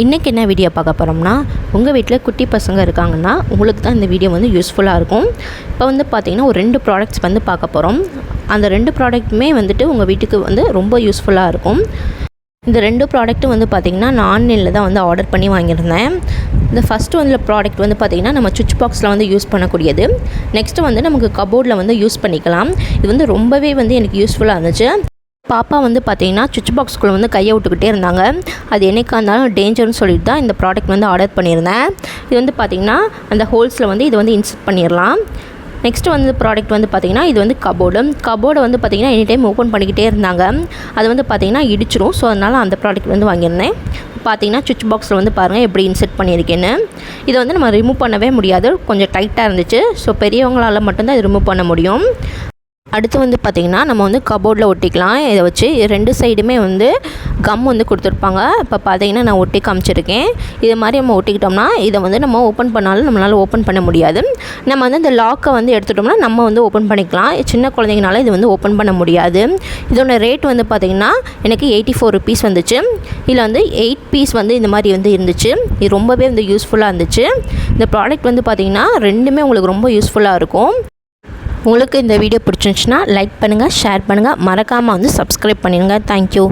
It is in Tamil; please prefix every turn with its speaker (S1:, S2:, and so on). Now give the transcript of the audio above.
S1: இன்றைக்கி என்ன வீடியோ பார்க்க போகிறோம்னா, உங்கள் வீட்டில் குட்டி பசங்க இருக்காங்கன்னா உங்களுக்கு தான் இந்த வீடியோ வந்து யூஸ்ஃபுல்லாக இருக்கும். இப்போ வந்து பார்த்திங்கன்னா ஒரு 2 ப்ராடக்ட்ஸ் வந்து பார்க்க போகிறோம். அந்த 2 ப்ராடக்ட்டுமே வந்துட்டு உங்கள் வீட்டுக்கு வந்து ரொம்ப யூஸ்ஃபுல்லாக இருக்கும். இந்த 2 ப்ராடக்ட்டும் வந்து பார்த்திங்கன்னா நான் ஆன்லைனில் தான் வந்து ஆர்டர் பண்ணி வாங்கியிருந்தேன். இந்த ஃபஸ்ட்டு வந்து ப்ராடக்ட் வந்து பார்த்திங்கன்னா நம்ம சுவிட்ச் பாக்ஸில் வந்து யூஸ் பண்ணக்கூடியது. நெக்ஸ்ட்டு வந்து நமக்கு கபோர்டில் வந்து யூஸ் பண்ணிக்கலாம். இது வந்து ரொம்பவே வந்து எனக்கு யூஸ்ஃபுல்லாக இருந்துச்சு. பாப்பா வந்து பார்த்திங்கன்னா சுவிட்ச் பாக்ஸ்குள்ளே வந்து கையை விட்டுக்கிட்டே இருந்தாங்க. அது என்னைக்கா இருந்தாலும் டேஞ்சர்னு சொல்லிட்டு தான் இந்த ப்ராடக்ட் வந்து ஆர்டர் பண்ணியிருந்தேன். இது வந்து பார்த்திங்கன்னா அந்த ஹோல்ஸில் வந்து இது வந்து இன்சர்ட் பண்ணிடலாம். நெக்ஸ்ட்டு வந்து ப்ராடக்ட் வந்து பார்த்திங்கன்னா இது வந்து கபோர்டை வந்து பார்த்திங்கன்னா எனி டைம் ஓப்பன் பண்ணிக்கிட்டே இருந்தாங்க. அது வந்து பார்த்திங்கன்னா இடிச்சிரும். ஸோ அதனால் அந்த ப்ராடக்ட் வந்து வாங்கியிருந்தேன். பார்த்திங்கன்னா சுவிட்ச் பாக்ஸில் வந்து பாருங்கள் எப்படி இன்சர்ட் பண்ணியிருக்கேன்னு. இதை வந்து நம்ம ரிமூவ் பண்ணவே முடியாது, கொஞ்சம் டைட்டாக இருந்துச்சு. ஸோ பெரியவங்களால் மட்டும்தான் இது ரிமூவ் பண்ண முடியும். அடுத்து வந்து பார்த்திங்கன்னா நம்ம வந்து கபோர்டில் ஒட்டிக்கலாம். இதை வச்சு 2 சைடுமே வந்து கம் வந்து கொடுத்துருப்பாங்க. இப்போ பார்த்திங்கன்னா நான் ஒட்டி காமிச்சிருக்கேன். இது மாதிரி நம்ம ஒட்டிக்கிட்டோம்னா இதை வந்து நம்ம ஓப்பன் பண்ணாலும் நம்மளால் ஓப்பன் பண்ண முடியாது. நம்ம வந்து இந்த லாக்கை வந்து எடுத்துட்டோம்னா நம்ம வந்து ஓப்பன் பண்ணிக்கலாம். சின்ன குழந்தைங்கனால இது வந்து ஓப்பன் பண்ண முடியாது. இதோட ரேட் வந்து பார்த்திங்கன்னா எனக்கு 84 rupees வந்துச்சு. இதில் வந்து 8 பீஸ் வந்து இந்த மாதிரி வந்து இருந்துச்சு. இது ரொம்பவே வந்து யூஸ்ஃபுல்லாக இருந்துச்சு. இந்த ப்ராடக்ட் வந்து பார்த்திங்கன்னா 2மே உங்களுக்கு ரொம்ப யூஸ்ஃபுல்லாக இருக்கும். உங்களுக்கு இந்த வீடியோ பிடிச்சிருந்துச்சுன்னா லைக் பண்ணுங்கள், ஷேர் பண்ணுங்கள், மறக்காமல் வந்து சப்ஸ்கிரைப் பண்ணிடுங்க. தேங்க்யூ.